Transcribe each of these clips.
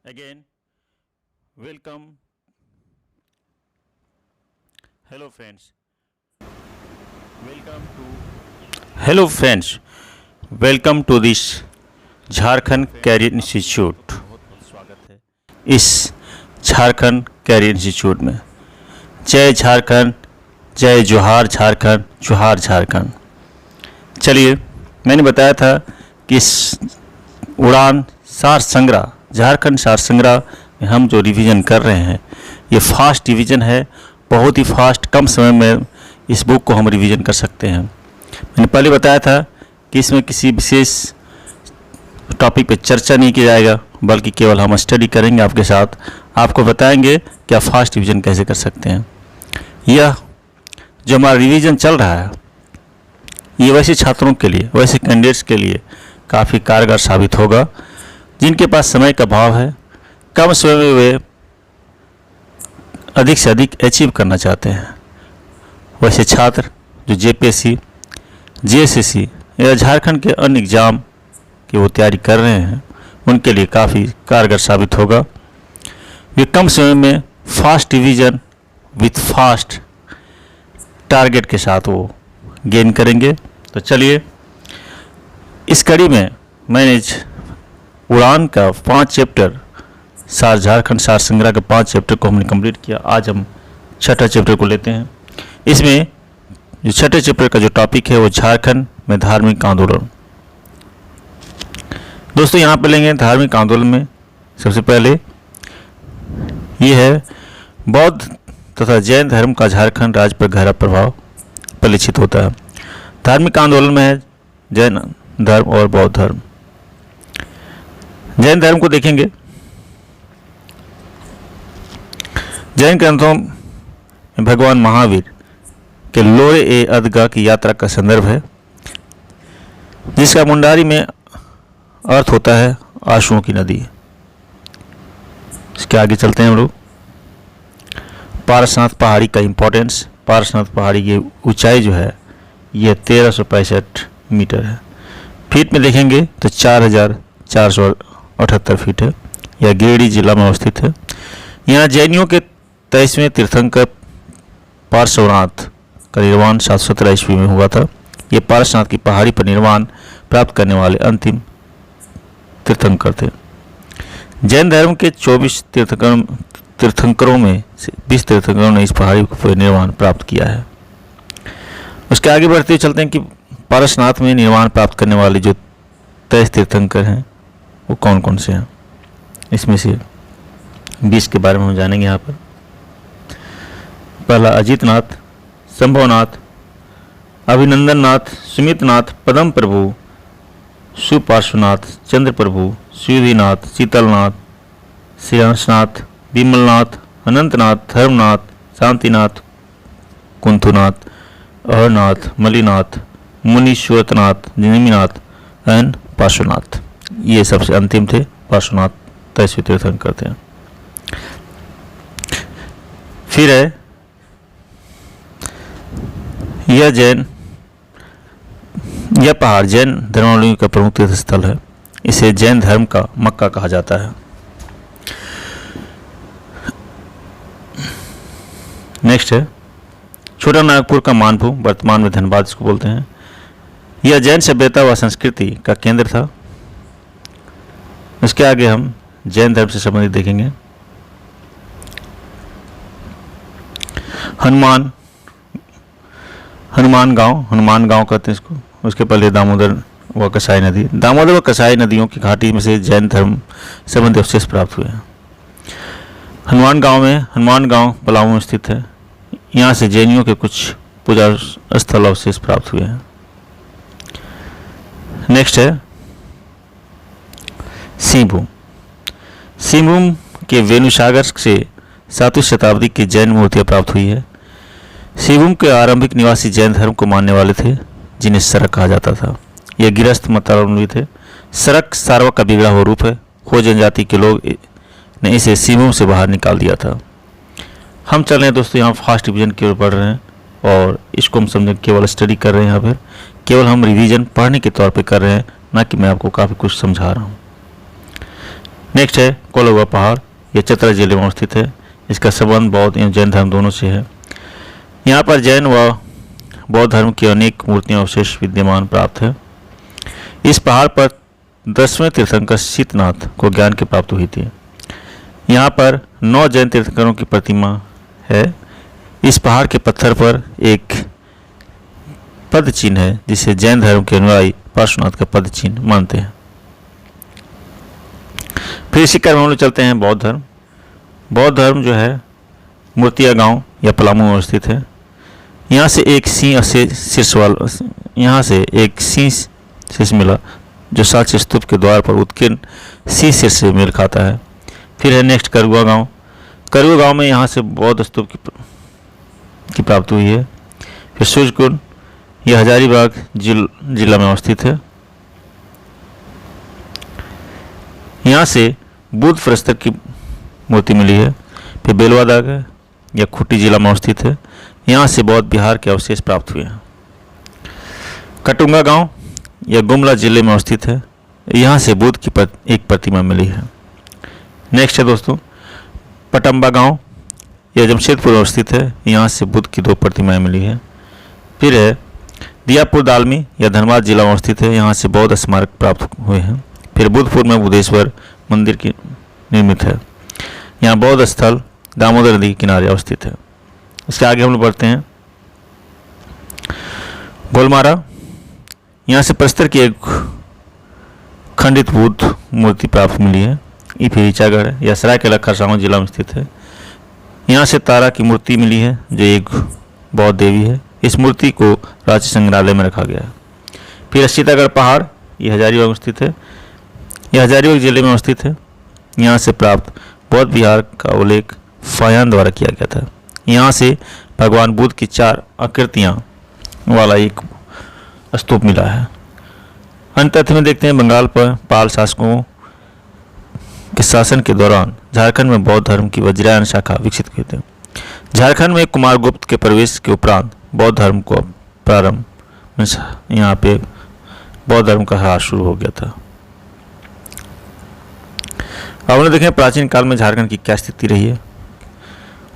Again, welcome. Hello friends. Welcome to Hello friends. Welcome to this Jharkhand career institute. बहुत बहुत स्वागत है इस झारखंड कैरियर इंस्टीट्यूट में। जय झारखंड, जय जोहार झारखंड, जोहार झारखंड। चलिए, मैंने बताया था कि इस उड़ान सार संग्रह, झारखंड सार संग्रह में हम जो रिवीजन कर रहे हैं ये फास्ट रिवीजन है। बहुत ही फास्ट, कम समय में इस बुक को हम रिवीजन कर सकते हैं। मैंने पहले बताया था कि इसमें किसी विशेष टॉपिक पे चर्चा नहीं किया जाएगा, बल्कि केवल हम स्टडी करेंगे आपके साथ, आपको बताएंगे कि आप फास्ट रिवीजन कैसे कर सकते हैं। यह जो हमारा रिवीजन चल रहा है ये वैसे छात्रों के लिए, वैसे कैंडिडेट्स के लिए काफ़ी कारगर साबित होगा जिनके पास समय का अभाव है, कम समय में वे अधिक से अधिक अचीव करना चाहते हैं। वैसे छात्र जो जेपीएससी, जीएसएससी या झारखंड के अन्य एग्ज़ाम की वो तैयारी कर रहे हैं, उनके लिए काफ़ी कारगर साबित होगा। वे कम समय में fast revision with fast target के साथ वो गेन करेंगे। तो चलिए, इस कड़ी में मैंने उड़ान का 5 चैप्टर, सार झारखंड सार संग्रह के 5 चैप्टर को हमने कंप्लीट किया। आज हम छठा चैप्टर को लेते हैं। इसमें जो छठे चैप्टर का जो टॉपिक है वो झारखंड में धार्मिक आंदोलन। दोस्तों, यहाँ पे लेंगे धार्मिक आंदोलन में सबसे पहले ये है बौद्ध तथा जैन धर्म का झारखंड राज्य पर गहरा प्रभाव परिलक्षित होता है। धार्मिक आंदोलन में है जैन धर्म और बौद्ध धर्म। जैन धर्म को देखेंगे, जैन ग्रंथों में भगवान महावीर के लोरे ए अदगा की यात्रा का संदर्भ है, जिसका मुंडारी में अर्थ होता है आंसुओं की नदी। इसके आगे चलते हैं हम लोग। पारसनाथ पहाड़ी का इम्पोर्टेंस। पारसनाथ पहाड़ी की ऊंचाई जो है ये 1365 मीटर है। फीट में देखेंगे तो 4478 फीट है। यह गिरिडीह जिला में अवस्थित है। यहाँ जैनियों के 23वें तीर्थंकर पार्श्वनाथ का निर्वाण 717 ईस्वी में हुआ था। ये पार्श्वनाथ की पहाड़ी पर निर्वाण प्राप्त करने वाले अंतिम तीर्थंकर थे। जैन धर्म के 24 तीर्थंकरों में से 20 तीर्थंकरों ने इस पहाड़ी पर निर्वाण प्राप्त किया है। उसके आगे बढ़ते हुए चलते हैं कि पारसनाथ में निर्वाण प्राप्त करने वाले जो 23 तीर्थंकर हैं वो कौन कौन से हैं। इसमें से 20 के बारे में हम जानेंगे यहाँ पर। पहला अजितनाथ, संभवनाथ, अभिनंदननाथ, सुमितनाथ, पदम प्रभु, सुपार्श्वनाथ, चंद्र प्रभु, शिवधीनाथ, शीतलनाथ, श्रेयांशनाथ, विमलनाथ, अनंतनाथ, धर्मनाथ, शांतिनाथ, कुंथुनाथ, अहरनाथ, मलिनाथ, मुनीश्वरनाथ, जिनिमीनाथ एंड पार्श्वनाथ। ये सबसे अंतिम थे। पार्श्वनाथ 23वें तीर्थंकर थे। फिर है यह पहाड़ जैन धर्मावलंबियों का प्रमुख तीर्थ स्थल है। इसे जैन धर्म का मक्का कहा जाता है। नेक्स्ट है छोटा नागपुर का मानभू, वर्तमान में धनबाद इसको बोलते हैं। यह जैन सभ्यता व संस्कृति का केंद्र था। इसके आगे हम जैन धर्म से संबंधित देखेंगे। हनुमान गांव कहते हैं इसको। उसके पहले दामोदर व कसाई नदी। दामोदर व कसाई नदियों की घाटी में से जैन धर्म संबंधी अवशेष प्राप्त हुए हैं। हनुमान गांव पलामू में स्थित है। यहाँ से जैनियों के कुछ पूजा स्थल अवशेष प्राप्त हुए हैं। नेक्स्ट है सिंहभूम के वेणुसागर से 7वीं शताब्दी की जैन मूर्तियाँ प्राप्त हुई है। सिंहभूम के आरंभिक निवासी जैन धर्म को मानने वाले थे, जिन्हें सरक कहा जाता था। ये गिरस्थ मतावलंबी थे। सरक सार्वक का बिगड़ा हुआ रूप है। हो जनजाति के लोग ने इसे सिंहभूम से बाहर निकाल दिया था। हम चल रहे हैं दोस्तों, यहाँ फास्ट रिवीजन की ओर बढ़ रहे हैं और इसको हम समझे केवल स्टडी कर रहे हैं। यहाँ पर केवल हम रिवीजन पढ़ने के तौर पे कर रहे हैं, ना कि मैं आपको काफ़ी कुछ समझा रहा हूँ। नेक्स्ट है कोलोबा पहाड़, यह चतरा जिले में स्थित है। इसका संबंध बौद्ध एवं जैन धर्म दोनों से है। यहाँ पर जैन व बौद्ध धर्म की अनेक मूर्तियां अवशेष विद्यमान प्राप्त है। इस पहाड़ पर 10वें तीर्थंकर शीतनाथ को ज्ञान की प्राप्ति हुई थी। यहाँ पर 9 जैन तीर्थंकरों की प्रतिमा है। इस पहाड़ के पत्थर पर एक पद चिन्ह है जिसे जैन धर्म के अनुयायी पार्श्वनाथ का पद चिन्ह मानते हैं। फिर इसी क्रम में हम लोग चलते हैं बौद्ध धर्म। बौद्ध धर्म जो है मूर्तिया गांव या पलामू में स्थित है। यहाँ से एक सिंह से शीर्ष वाला, यहाँ से एक सिंह शीर्ष मिला जो साक्ष्य स्तूप के द्वार पर उत्कीर्ण सिंह शीर्ष से मेल खाता है। फिर है नेक्स्ट करुआ गांव। करुआ गांव में यहाँ से बौद्ध स्तूप की प्राप्ति हुई है। फिर सूर्यकुंड, यह हजारीबाग जिला में अवस्थित है। यहाँ से बुद्ध प्रस्तर की मूर्ति मिली है। फिर बेलवादाग है, यह खूंटी जिला में अवस्थित है। यहाँ से बौद्ध बिहार के अवशेष प्राप्त हुए हैं। कटुंगा गांव, यह गुमला जिले में अवस्थित है। यहाँ से बुद्ध की एक प्रतिमा मिली है। नेक्स्ट है दोस्तों पटम्बा गांव, यह जमशेदपुर में अवस्थित है। यहाँ से बुद्ध की 2 प्रतिमाएं मिली है। फिर है दियापुर दालमी, यह धनबाद जिला में अवस्थित है। यहाँ से बौद्ध स्मारक प्राप्त हुए हैं। फिर बुद्धपुर में बुद्धेश्वर मंदिर की निर्मित है। यहाँ बौद्ध स्थल दामोदर नदी के किनारे अवस्थित है। इसके आगे हम लोग बढ़ते हैं गोलमारा। यहाँ से प्रस्तर की एक खंडित बुद्ध मूर्ति प्राप्त मिली है। ये फिर ईचागढ़ है, यह सरायकेला खरसावां जिला में स्थित है। यहाँ से तारा की मूर्ति मिली है जो एक बौद्ध देवी है। इस मूर्ति को राज्य संग्रहालय में रखा गया है। फिर सीतागढ़ पहाड़, यह हजारीबाग में स्थित है। यह हजारीबाग जिले में स्थित है। यहाँ से प्राप्त बौद्ध विहार का उल्लेख फायान द्वारा किया गया था। यहाँ से भगवान बुद्ध की 4 आकृतियाँ वाला एक स्तूप मिला है। अंत तथ्य में देखते हैं बंगाल पर पाल शासकों के शासन के दौरान झारखंड में बौद्ध धर्म की वज्रायन शाखा विकसित हुई थी। झारखंड में कुमारगुप्त के प्रवेश के उपरांत बौद्ध धर्म को प्रारंभ, यहाँ पे बौद्ध धर्म का ह्रास शुरू हो गया था। अब हम लोग देखें प्राचीन काल में झारखंड की क्या स्थिति रही है।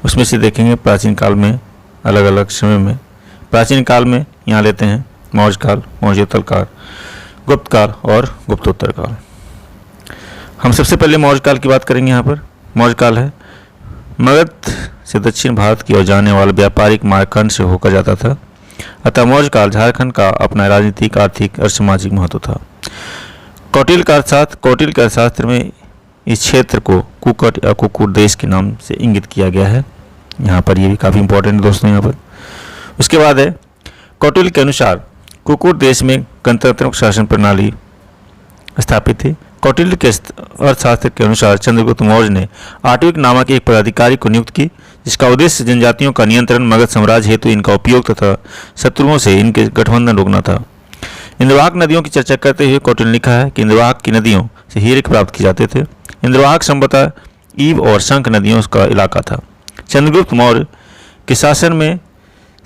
उसमें से देखेंगे प्राचीन काल में अलग अलग समय में। प्राचीन काल में यहाँ लेते हैं मौर्य काल, मौर्योत्तर काल, गुप्त काल और गुप्तोत्तर काल। हम सबसे पहले मौर्य काल की बात करेंगे। यहाँ पर मौर्य काल है मगध से दक्षिण भारत की ओर जाने वाला व्यापारिक मार्ग खंड से होकर जाता था। अतः मौर्य काल झारखंड का अपना राजनीतिक, आर्थिक और सामाजिक महत्व था। कौटिल्य के अर्थशास्त्र में इस क्षेत्र को कुकट या कुकुट देश के नाम से इंगित किया गया है। यहाँ पर ये भी काफ़ी इंपॉर्टेंट है दोस्तों। यहाँ पर उसके बाद है कौटिल्य के अनुसार कुकुट देश में गणतंत्र शासन प्रणाली स्थापित थी। कौटिल्य के अर्थशास्त्र के अनुसार चंद्रगुप्त मौर्य ने आटविक नामक एक पदाधिकारी को नियुक्त की, जिसका उद्देश्य जनजातियों का नियंत्रण, मगध साम्राज्य हेतु इनका उपयोग तथा शत्रुओं से इनके गठबंधन रोकना था। इंद्रवाहक नदियों की चर्चा करते हुए कौटिल्य ने लिखा है कि इंद्रवाहक की नदियों से हीरे प्राप्त किए जाते थे। इंद्रवाहक संभवतः ईव और शंख नदियों का इलाका था। चंद्रगुप्त मौर्य के शासन में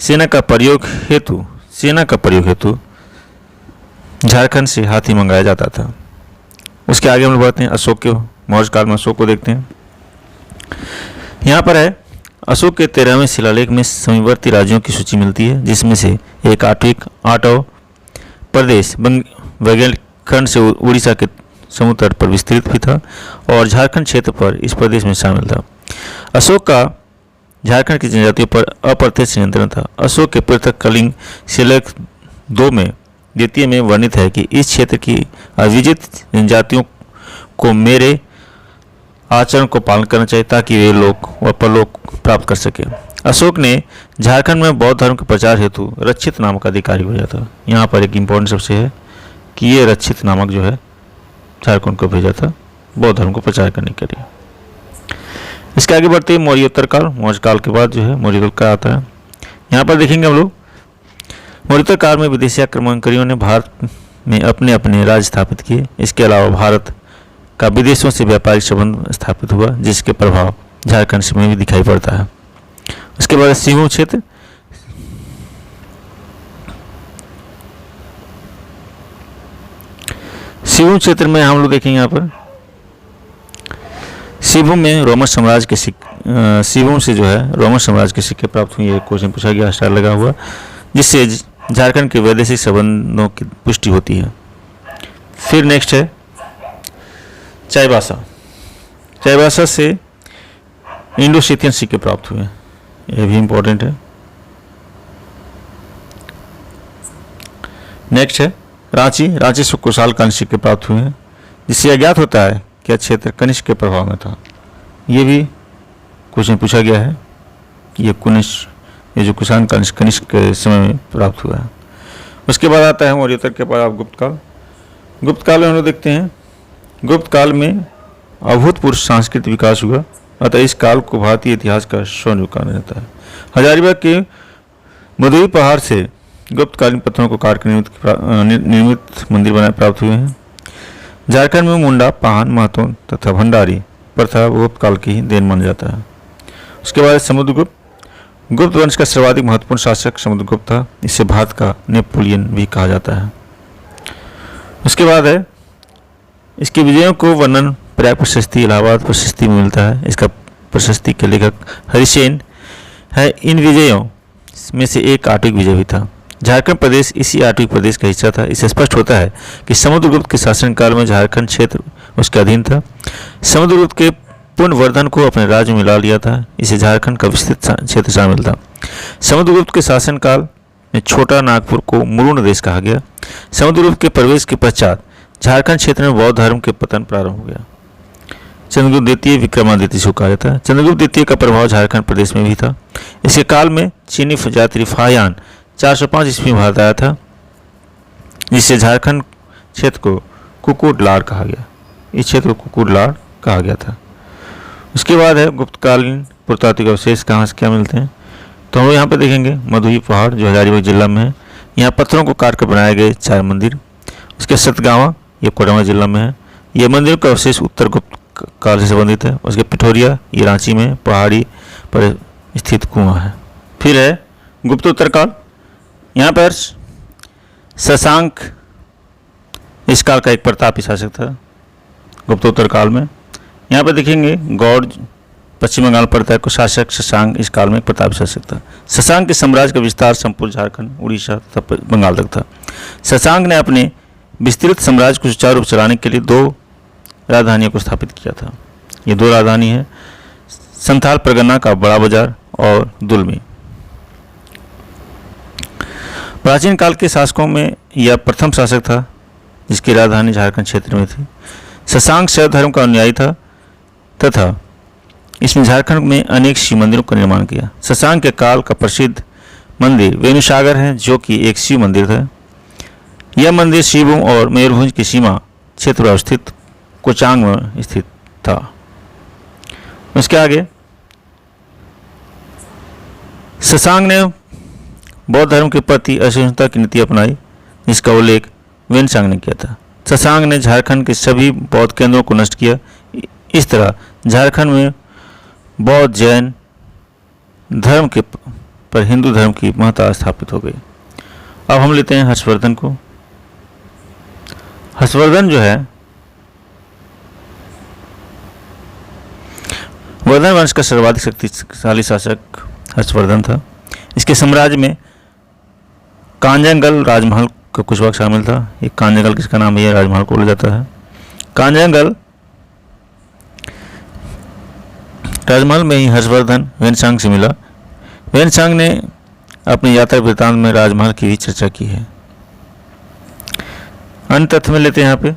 सेना का प्रयोग हेतु झारखंड से हाथी मंगाया जाता था। उसके आगे हम लोग बढ़ते हैं अशोक के मौर्य काल में अशोक को देखते हैं। यहाँ पर है अशोक के 13वें शिलालेख में समीवर्ती राज्यों की सूची मिलती है, जिसमें से एक आटव प्रदेश वैज्ञानिक खंड से उड़ीसा के समुद्र तट पर विस्तृत भी था और झारखंड क्षेत्र पर इस प्रदेश में शामिल था। अशोक का झारखंड की जनजातियों पर अप्रत्यक्ष नियंत्रण था। अशोक के पृथक कलिंग शिलालेख 2 में द्वितीय में वर्णित है कि इस क्षेत्र की अविजित जनजातियों को मेरे आचरण को पालन करना चाहिए ताकि वे लोग व परलोक प्राप्त कर सके। अशोक ने झारखंड में बौद्ध धर्म के प्रचार हेतु रक्षित नामक अधिकारी भेजा था। यहाँ पर एक इम्पोर्टेंट सबसे है कि ये रक्षित नामक जो है झारखंड को भेजा था बौद्ध धर्म को प्रचार करने के लिए। इसके आगे बढ़ते हैं मौर्योत्तर काल। मौर्य काल के बाद जो है मौर्योत्तर काल आता है। यहाँ पर देखेंगे हम लोग मौर्योत्तर काल में विदेशी आक्रमणकारियों ने भारत में अपने अपने राज्य स्थापित किए। इसके अलावा भारत का विदेशों से व्यापारिक संबंध स्थापित हुआ, जिसके प्रभाव झारखंड में भी दिखाई पड़ता है। उसके बाद सिंहू क्षेत्र। सिंहू क्षेत्र में हम लोग देखेंगे यहाँ पर सिंहभूम में रोमन साम्राज्य के सिंहभूम से जो है रोमन साम्राज्य के सिक्के प्राप्त हुए, ये क्वेश्चन पूछा गया स्टार लगा हुआ, जिससे झारखंड के वैदेशिक संबंधों की पुष्टि होती है। फिर नेक्स्ट है चाईबासा। चाईबासा से इंडो सीथियन सिक्के प्राप्त हुए, यह भी इंपॉर्टेंट है। नेक्स्ट है रांची। रांची से कुशाल कालीन सिक्के प्राप्त हुए हैं, जिससे अज्ञात होता है कि यह क्षेत्र कनिष्क के प्रभाव में था। ये भी क्वेश्चन पूछा गया है कि ये जो कुशाल कालीन कनिष्क के समय में प्राप्त हुआ है। उसके बाद आता है मौर्योत्तर के बाद गुप्त काल। गुप्त काल में हम लोग देखते हैं, गुप्त काल में अभूतपूर्व सांस्कृतिक विकास हुआ, अतः इस काल को भारतीय इतिहास का स्वर्ण युग कहा जाता है। हजारीबाग के मधुई पहाड़ से गुप्तकालीन पत्थरों को काट कर निर्मित मंदिर बनाए प्राप्त हुए हैं। झारखंड में मुंडा, पाहन, महतो तथा भंडारी प्रथा गुप्त काल की ही देन माना जाता है। उसके बाद समुद्रगुप्त। गुप्त वंश का सर्वाधिक महत्वपूर्ण शासक समुद्रगुप्त था, इसे भारत का नेपोलियन भी कहा जाता है। उसके बाद है इसके विजयों को वर्णन प्रयाग प्रशस्ति, इलाहाबाद प्रशस्ति में मिलता है। इसका प्रशस्ति के लेखक हरिसेन है। इन विजयों में से एक आठवीं विजय भी था। झारखंड प्रदेश इसी आठवीं प्रदेश का हिस्सा था। इससे स्पष्ट होता है कि समुद्रगुप्त के शासनकाल में झारखंड क्षेत्र उसके अधीन था। समुद्रगुप्त के पुनर्वर्धन को अपने राज्य में मिला लिया था, इसे झारखंड का विस्तृत क्षेत्र शामिल था। समुद्रगुप्त के शासनकाल में छोटा नागपुर को मुरुण देश कहा गया। समुद्रगुप्त के प्रवेश के पश्चात झारखंड क्षेत्र में बौद्ध धर्म के पतन प्रारंभ हो गया। चंद्रगुप्त द्वितीय विक्रमादित्य से कहा जाता है। चंद्रगुप्त द्वितीय का प्रभाव झारखंड प्रदेश में भी था। इसके काल में चीनी यात्री फायान 405 ईस्वी में भारत आया था, जिससे झारखंड क्षेत्र को कुकुटलाड़ कहा गया। इस क्षेत्र को कुकुटलाड़ कहा गया था। उसके बाद है गुप्तकालीन पुरातात्विक अवशेष कहाँ से क्या मिलते हैं, तो हम यहाँ पर देखेंगे मधुई पहाड़ जो हजारीबाग जिला में है। यहाँ पत्थरों को काट कर बनाए गए 4 मंदिर। उसके सतगावा ये कोडरमा जिला में है। ये मंदिर का अवशेष उत्तर गुप्त काल से संबंधित है। उसके पिठोरिया ये रांची में पहाड़ी पर स्थित कुआं है। फिर है गुप्तोत्तर काल। यहाँ पर शशांक इस काल का एक प्रतापी शासक था गुप्तोत्तर काल में। यहाँ पर देखेंगे गौड़ पश्चिम बंगाल पड़ता है को शासक शशांक इस काल में एक प्रतापी शासक था। शशांक के साम्राज्य का विस्तार संपूर्ण झारखंड, उड़ीसा तथा बंगाल तक था। शशांक ने अपने विस्तृत साम्राज्य को सुचारू रूप से चलाने के लिए 2 राजधानियों को स्थापित किया था। ये 2 राजधानी है संथाल परगना का बड़ा बाजार और दुलमी। प्राचीन काल के शासकों में यह प्रथम शासक था जिसकी राजधानी झारखंड क्षेत्र में थी। शशांक शैव धर्म का अनुयायी था तथा इसने झारखंड में अनेक शिव मंदिरों का निर्माण किया। शशांक के काल का प्रसिद्ध मंदिर वेणुसागर है, जो कि एक शिव मंदिर था। यह मंदिर सिंहभूम और मयूरभंज की सीमा क्षेत्र पर स्थित कोचांग में स्थित था। उसके आगे शशांक ने बौद्ध धर्म के प्रति असहिष्णुता की नीति अपनाई, जिसका उल्लेख वेनसांग ने किया था। शशांक ने झारखंड के सभी बौद्ध केंद्रों को नष्ट किया। इस तरह झारखंड में बौद्ध जैन धर्म के पर हिंदू धर्म की महत्ता स्थापित हो गई। अब हम लेते हैं हर्षवर्धन को। हर्षवर्धन जो है वर्धन वंश का सर्वाधिक शक्तिशाली शासक हर्षवर्धन था। इसके साम्राज्य में कांजंगल राजमहल का कुछ भाग शामिल था। एक कांजंगल किसका नाम है, यह राजमहल को बोला जाता है। कांजंगल राजमहल में ही हर्षवर्धन वेनसांग से मिला। वेनसांग ने अपनी यात्रा वृत्तांत में राजमहल की भी चर्चा की है। अन्य तथ्य में लेते हैं यहाँ पे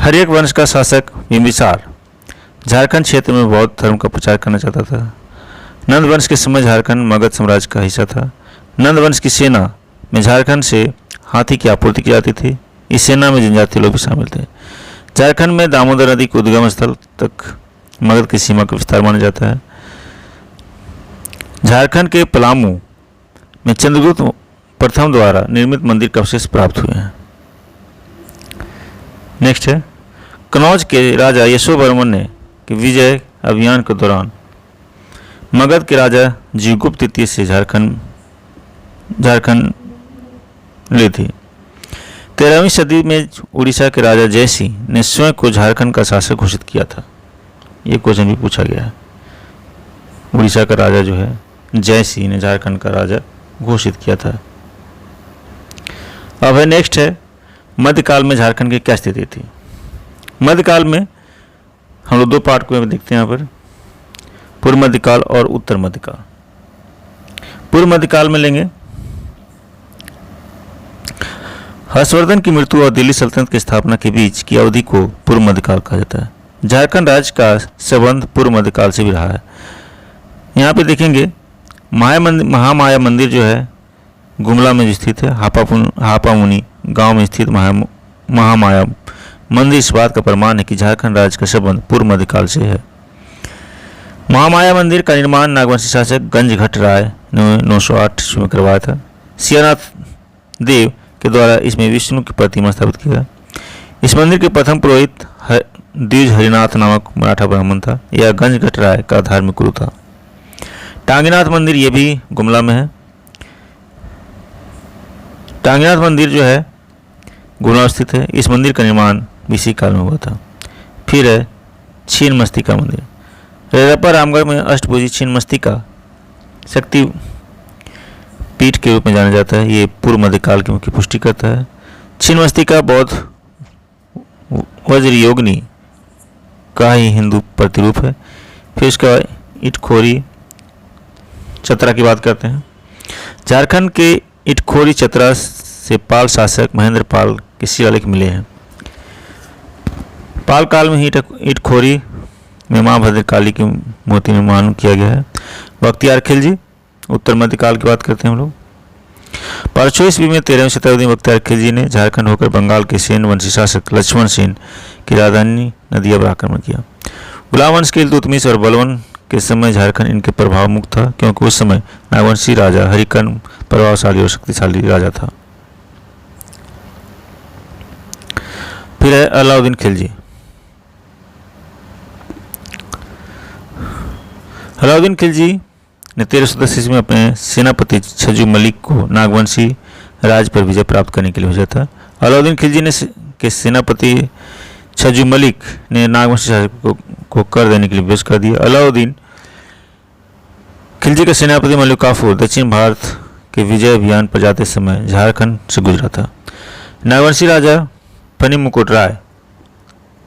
हर्यक वंश का शासक बिंबिसार झारखंड क्षेत्र में बौद्ध धर्म का प्रचार करना चाहता था। नंद वंश के समय झारखंड मगध साम्राज्य का हिस्सा था। नंद वंश की सेना में झारखंड से हाथी की आपूर्ति की जाती थी। इस सेना में जनजातीय लोग भी शामिल थे। झारखंड में दामोदर नदी के उद्गम स्थल तक मगध की सीमा का विस्तार माना जाता है। झारखंड के पलामू में चंद्रगुप्त प्रथम द्वारा निर्मित मंदिर का अवशेष प्राप्त हुए हैं। नेक्स्ट है कनौज के राजा यशोवर्मन ने कि विजय अभियान के दौरान मगध के राजा जीवगुप्त तृतीय से झारखंड ली थी। 13वीं सदी में उड़ीसा के राजा जयसिंह ने स्वयं को झारखंड का शासक घोषित किया था। ये क्वेश्चन भी पूछा गया है। उड़ीसा का राजा जो है जयसिंह ने झारखंड का राजा घोषित किया था। अब है नेक्स्ट है मध्यकाल में झारखंड की क्या स्थिति थी। मध्यकाल में हम लोग दो पार्ट को देखते हैं यहाँ पर, पूर्व मध्यकाल और उत्तर मध्यकाल। पूर्व मध्यकाल में लेंगे हर्षवर्धन की मृत्यु और दिल्ली सल्तनत की स्थापना के बीच की अवधि को पूर्व मध्यकाल कहा जाता है। झारखंड राज्य का संबंध पूर्व मध्यकाल से भी रहा है। यहाँ पे देखेंगे महामाया मंदिर जो है गुमला में स्थित है। हापामुनि गांव में स्थित महामाया मंदिर इस बात का प्रमाण है कि झारखंड राज्य का संबंध पूर्व मध्यकाल से है। महामाया मंदिर का निर्माण नागवंशी शासक गंजघट राय ने 908 ईस्वी में करवाया था। सियानाथ देव के द्वारा इसमें विष्णु की प्रतिमा स्थापित की गई। इस मंदिर के प्रथम पुरोहित द्विज हरिनाथ नामक मराठा ब्राह्मण था। यह गंजघट राय का धार्मिक गुरु था। टांगीनाथ मंदिर ये भी गुमला में है। टांगीनाथ मंदिर जो है गुमला स्थित है। इस मंदिर का निर्माण बीसी काल में हुआ था। फिर है छिन्नमस्तिका मंदिर। रेरप्पा रामगढ़ में अष्टभुजी छिन्नमस्तिका शक्ति पीठ के रूप में जाना जाता है। ये पूर्व मध्यकाल की पुष्टि करता है। छिन्नमस्तिका बौद्ध वज्रयोगिनी का ही हिंदू प्रतिरूप है। फिर इसका इटखोरी चतरा की बात करते हैं। झारखंड के इटखोरी चतरा से पाल शासक महेंद्र पाल के शिलालेख मिले हैं। पाल काल में ही इटखोरी में मां भद्रकाली की मूर्ति निर्माण किया गया है। बख्तियार खिलजी उत्तर मध्यकाल की बात करते हैं हम लोग। 1200 ईस्वी में 13वीं शताब्दी में बख्तियार खिलजी ने झारखंड होकर बंगाल के सेन वंशी शासक लक्ष्मण सेन की राजधानी नदिया पर आक्रमण किया। गुलाम वंश के इल्तुतमिश और बलवन के समय झारखंड इनके प्रभाव मुक्त था, क्योंकि उस समय नागवंशी राजा हरिकर्ण प्रभावशाली और शक्तिशाली राजा था। फिर है अलाउद्दीन खिलजी। अलाउद्दीन खिलजी ने 1310 ईस्वी में अपने सेनापति छज्जू मलिक को नागवंशी राज पर विजय प्राप्त करने के लिए भेजा था। अलाउद्दीन खिलजी ने के सेनापति छज्जू मलिक ने नागवंशी शासक को कर देने के लिए विवश कर दिया। अलाउद्दीन खिलजी का सेनापति मलिक काफूर दक्षिण भारत के विजय अभियान पर जाते समय झारखंड से गुजरा था। नागवंशी राजा फनी मुकुट राय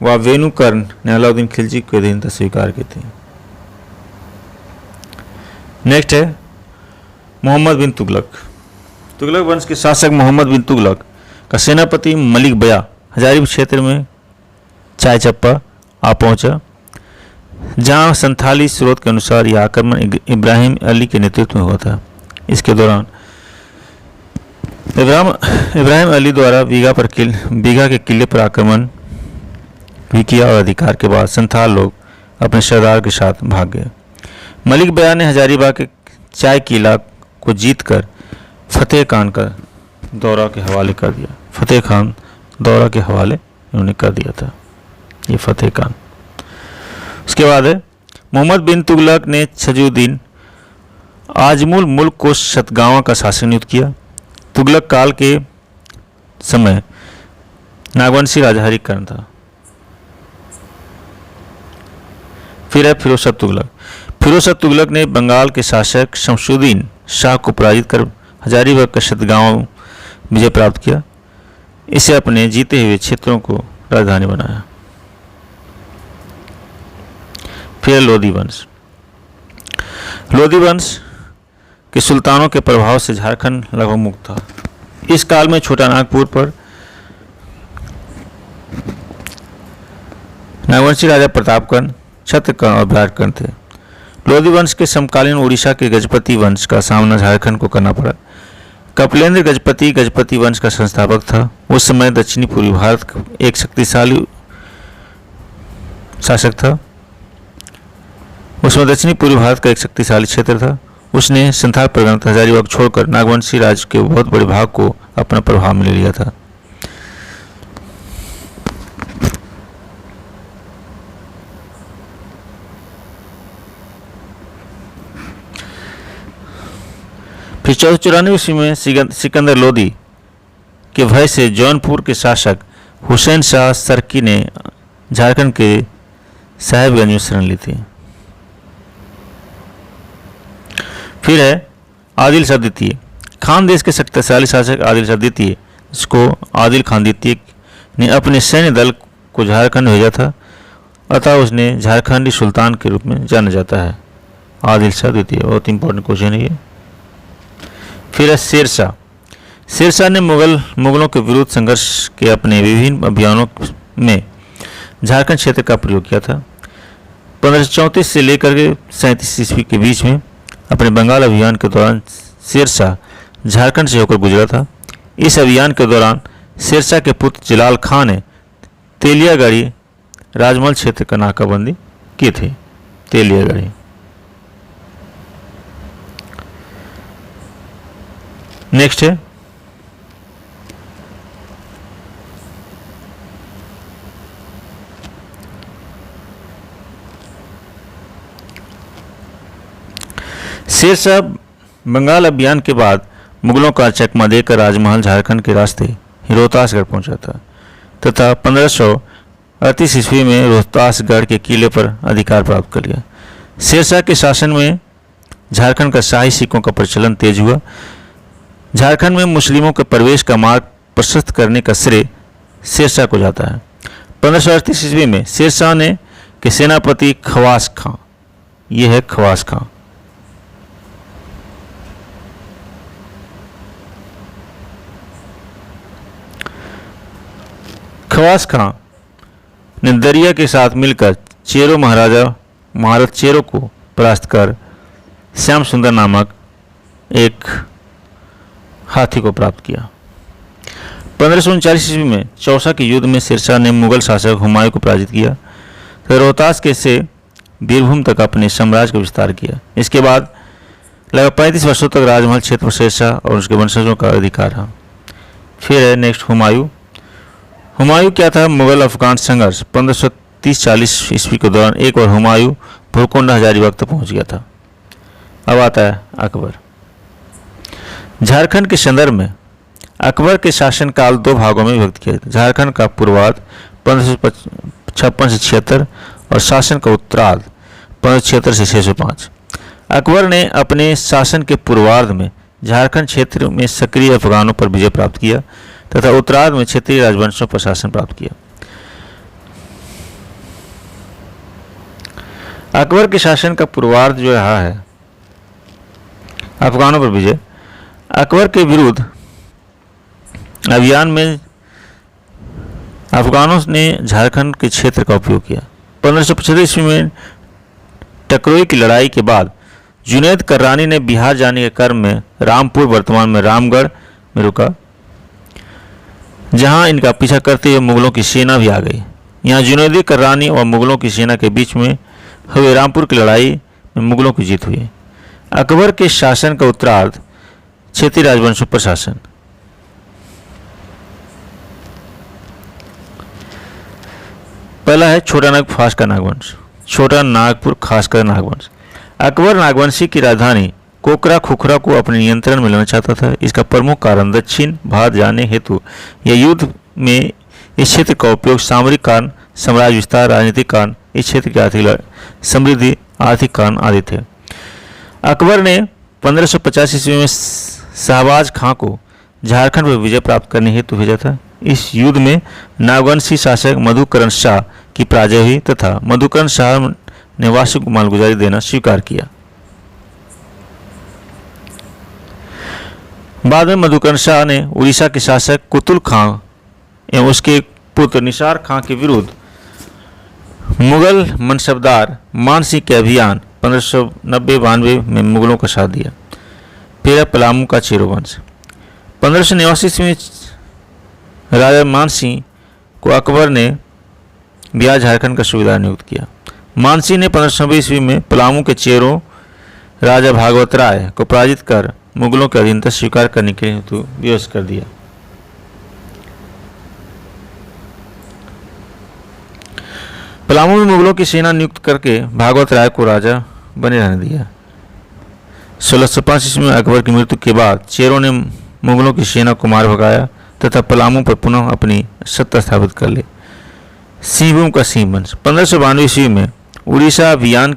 व वेणुकर्ण ने अलाउद्दीन खिलजी की अधीनता स्वीकार की थी। नेक्स्ट है मोहम्मद बिन तुगलक। तुगलक वंश के शासक मोहम्मद बिन तुगलक का सेनापति मलिक बया हजारीबाग क्षेत्र में चाय चप्पा आ पहुंचा, जहां संथाली स्रोत के अनुसार यह आक्रमण इब्राहिम अली के नेतृत्व में हुआ था। इसके दौरान इब्राहिम अली द्वारा बीघा के किले पर आक्रमण भी किया और अधिकार के बाद संथाल लोग अपने सरदार के साथ भाग गए। मलिक बया ने हजारीबाग के चाय किला को जीतकर फतेह खान का दौरा के हवाले कर दिया। फतेह खान दौरा के हवाले उन्होंने कर दिया था, ये फतेह खान। उसके बाद है मोहम्मद बिन तुगलक ने छजुद्दीन आजमुल मुल्क को शतगांवा का शासक नियुक्त किया। तुगलक काल के समय नागवंशी राजा हरिकर्ण था। फिर है फिरोज शाह तुगलक। फिरोज शाह तुगलक ने बंगाल के शासक शमशुद्दीन शाह को पराजित कर हजारीबाग का शतगांव विजय प्राप्त किया। इसे अपने जीते हुए क्षेत्रों को राजधानी बनाया। फिर लोधी वंश। लोधी वंश के सुल्तानों के प्रभाव से झारखंड लगभग मुक्त था। इस काल में छोटा नागपुर पर नागवंशी राजा प्रतापगढ़, छत्रगढ़ और बिहारगढ़ थे। लोधी वंश के समकालीन उड़ीसा के गजपति वंश का सामना झारखंड को करना पड़ा। कपिलेंद्र गजपति वंश का संस्थापक था। उस समय दक्षिणी पूर्वी भारत का एक शक्तिशाली शासक था। उसमें दक्षिणी पूर्वी भारत का एक शक्तिशाली क्षेत्र था। उसने संथाल परगना हजारीबाग छोड़कर नागवंशी राज्य के बहुत बड़े भाग को अपना प्रभाव में ले लिया था। फिर 1494 ईस्वी में सिकंदर लोधी के भय से जौनपुर के शासक हुसैन शाह सरकी ने झारखंड के साहिबगंज में शरण ली थी। फिर है आदिल शाह द्वितीय। खानदेश के शक्तिशाली शासक आदिल शाह द्वितीय, जिसको आदिल खान द्वितीय ने अपने सैन्य दल को झारखंड भेजा था, अतः उसने झारखंडी सुल्तान के रूप में जाना जाता है। आदिल शाह द्वितीय बहुत इंपॉर्टेंट क्वेश्चन है ये। फिर है शेरशाह। शेरशाह ने मुगलों के विरुद्ध संघर्ष के अपने विभिन्न अभियानों में झारखंड क्षेत्र का प्रयोग किया था। 1534 से लेकर के 37 ईस्वी के बीच में अपने बंगाल अभियान के दौरान शेरशाह झारखंड से होकर गुजरा था। इस अभियान के दौरान शेरशाह के पुत्र जलाल खान ने तेलियागढ़ी राजमहल क्षेत्र का नाकाबंदी किए थे। तेलियागढ़ी। नेक्स्ट है शेरशाह बंगाल अभियान के बाद मुगलों का चकमा देकर राजमहल झारखंड के रास्ते रोहतासगढ़ पहुंचा था तथा 1538 ईस्वी में रोहतासगढ़ के किले पर अधिकार प्राप्त कर लिया। शेरशाह के शासन में झारखंड का शाही सिक्कों का प्रचलन तेज हुआ। झारखंड में मुस्लिमों के प्रवेश का मार्ग प्रशस्त करने का श्रेय शेरशाह को जाता है। 1538 ईस्वी में शेरशाह ने के सेनापति खवास खां, ये है खवास खां, खवास खां ने दरिया के साथ मिलकर चेरो महाराज चेरो को परास्त कर श्याम सुंदर नामक एक हाथी को प्राप्त किया। 1539 ईस्वी में चौसा के युद्ध में शेरशाह ने मुगल शासक हुमायूं को पराजित किया तो रोहतास के से बीरभूम तक अपने साम्राज्य का विस्तार किया। इसके बाद लगभग 35 वर्षों तक राजमहल क्षेत्र पर शेरशाह और उसके वंशजों का अधिकार रहा। फिर है नेक्स्ट हुमायूं। हुमायूं क्या था? मुगल अफगान संघर्ष 1530-40 ईस्वी के दौरान एक बार हुमायूं भूरकोंडा हजारीबाग तक पहुंच गया था। अब आता है अकबर। झारखंड के संदर्भ में अकबर के शासनकाल दो भागों में विभक्त किया। झारखंड का पूर्वार्ध 1556 से 76 और शासन का उत्तरार्ध 1576 से 605। अकबर ने अपने शासन के पूर्वार्ध में झारखंड क्षेत्र में सक्रिय अफगानों पर विजय प्राप्त किया तथा उत्तरार्ध में क्षेत्रीय राजवंशों पर शासन प्राप्त किया। अकबर के शासन का पूर्वार्ध जो रहा है अफगानों पर विजय। अकबर के विरुद्ध अभियान में अफगानों ने झारखंड के क्षेत्र का उपयोग किया। 1575 ईस्वी में टकरोई की लड़ाई के बाद जुनैद कर्रानी ने बिहार जाने के क्रम में रामपुर, वर्तमान में रामगढ़ में रुका, जहां इनका पीछा करते हुए मुगलों की सेना भी आ गई। यहां जुनैद कर्रानी और मुगलों की सेना के बीच में हुए रामपुर की लड़ाई में मुगलों की जीत हुई। अकबर के शासन का उत्तरार्ध क्षेत्रीय राजवंशों पर शासन। पहला है छोटा नागपुर खास का नागवंश। छोटा नागपुर खास कर नागवंश। अकबर नागवंशी की राजधानी कोकरा खुखरा को अपने नियंत्रण में लेना चाहता था। इसका प्रमुख कारण दक्षिण भारत जाने हेतु या युद्ध में इस क्षेत्र का उपयोग सामरिक कारण, साम्राज्य विस्तार, राजनीतिक कारण, इस क्षेत्र की आर्थिक समृद्धि, आर्थिक कारण आदि थे। अकबर ने 1550 ईस्वी में शाहबाज खां को झारखंड पर विजय प्राप्त करने हेतु भेजा था। इस युद्ध में नागवंशी शासक मधुकरण शाह की पराजय हुई तथा मधुकरण शाह ने वार्षिक मालगुजारी देना स्वीकार किया। बाद में मधुकरण शाह ने उड़ीसा के शासक कुतुल खां एवं उसके पुत्र निसार खां के विरुद्ध मुगल मनसबदार मान सिंह के अभियान 1590-92 में मुगलों का साथ दिया। फिर है पलामू का चेरो वंश। 1589 ईस्वी में राजा मान सिंह को अकबर ने बिहार झारखंड का सूबेदार नियुक्त किया। मान सिंह ने 1590 ईस्वी में पलामू के चेरो राजा भागवत राय को पराजित कर मुगलों की अधीनता स्वीकार करने के हेतु विवश कर दिया। पलामू में मुगलों की सेना नियुक्त करके भागवत राय को राजा बने रहने दिया। 1605 ईस्वी में अकबर की मृत्यु के बाद चेरों ने मुगलों की सेना को मार भगाया तथा पलामू पर पुनः अपनी सत्ता स्थापित कर ली। सिंहभूम का सिंह वंश 1592 ईस्वी में उड़ीसा अभियान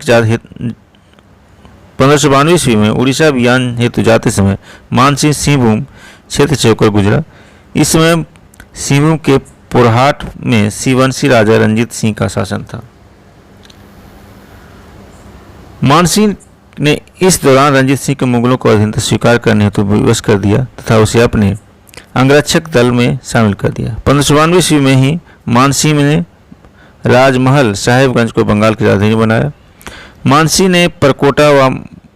1592 ईस्वी में उड़ीसा अभियान हेतु जाते समय मानसिंह सिंहभूम क्षेत्र से होकर गुजरा। इस समय सिंहभूम के पुरहाट में शिववंशी राजा रंजीत सिंह का शासन था। मानसिंह ने इस दौरान रंजीत सिंह के मुगलों को अधीनता स्वीकार करने हेतु विवश कर दिया तथा उसे अपने अंगरक्षक दल में शामिल कर दिया। 1592 ईस्वी में ही मानसिंह ने राजमहल साहिबगंज को बंगाल की राजधानी बनाया। मानसिंह ने परकोटा व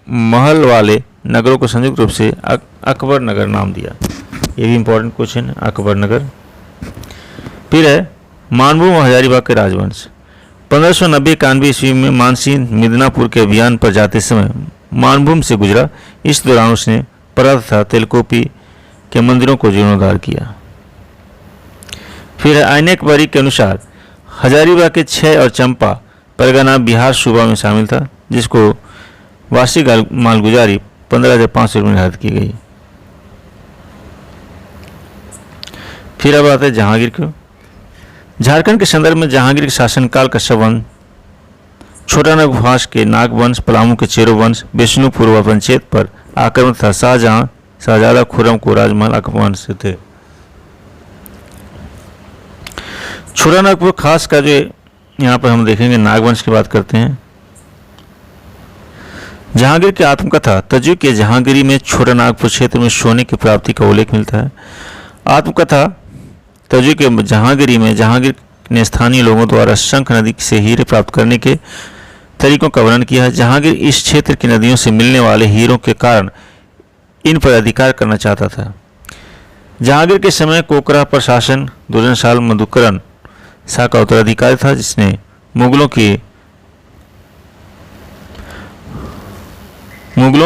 महल वाले नगरों को संयुक्त रूप से अकबर नगर नाम दिया। ये भी इंपॉर्टेंट क्वेश्चन है, अकबर नगर। फिर है मानभूम व हजारीबाग के राजवंश 1590-91 ईस्वी में मानसिंह मिदनापुर के अभियान पर जाते समय मानभूम से गुजरा। इस दौरान उसने परा तथा तेलकोपी के मंदिरों को जीर्णोद्धार किया। फिर है आइनेकबरी के अनुसार हजारीबाग के 6 और चंपा परगना बिहार सूबा में शामिल था, जिसको वार्षिक मालगुजारी 15,500 रुपये निर्धारित की गई। फिर अब आते हैं जहांगीर को। झारखंड के संदर्भ में जहांगीर के शासनकाल का संबंध छोटा नागवंश के नागवंश, पलामू के चेरो वंश, विष्णुपुर व पंचेत पर आक्रमण तथा शाहजहां शाहजादा खुर्रम को राजमहल अपमान से थे। छोटा नागपुर खास का जो यहाँ पर हम देखेंगे नागवंश की बात करते हैं। जहांगीर की आत्मकथा तजु के जहांगीरी में छोटा नागपुर क्षेत्र में सोने की प्राप्ति का उल्लेख मिलता है। आत्मकथा तजु के जहांगीरी में जहांगीर ने स्थानीय लोगों द्वारा शंख नदी से हीरे प्राप्त करने के तरीकों का वर्णन किया है। जहांगीर इस क्षेत्र की नदियों से मिलने वाले हीरों के कारण इन पर अधिकार करना चाहता था। जहांगीर के समय कोकरा पर शासन दुर्जनशाल मधुकरण शाह का उत्तराधिकारी था, जिसने मुगलों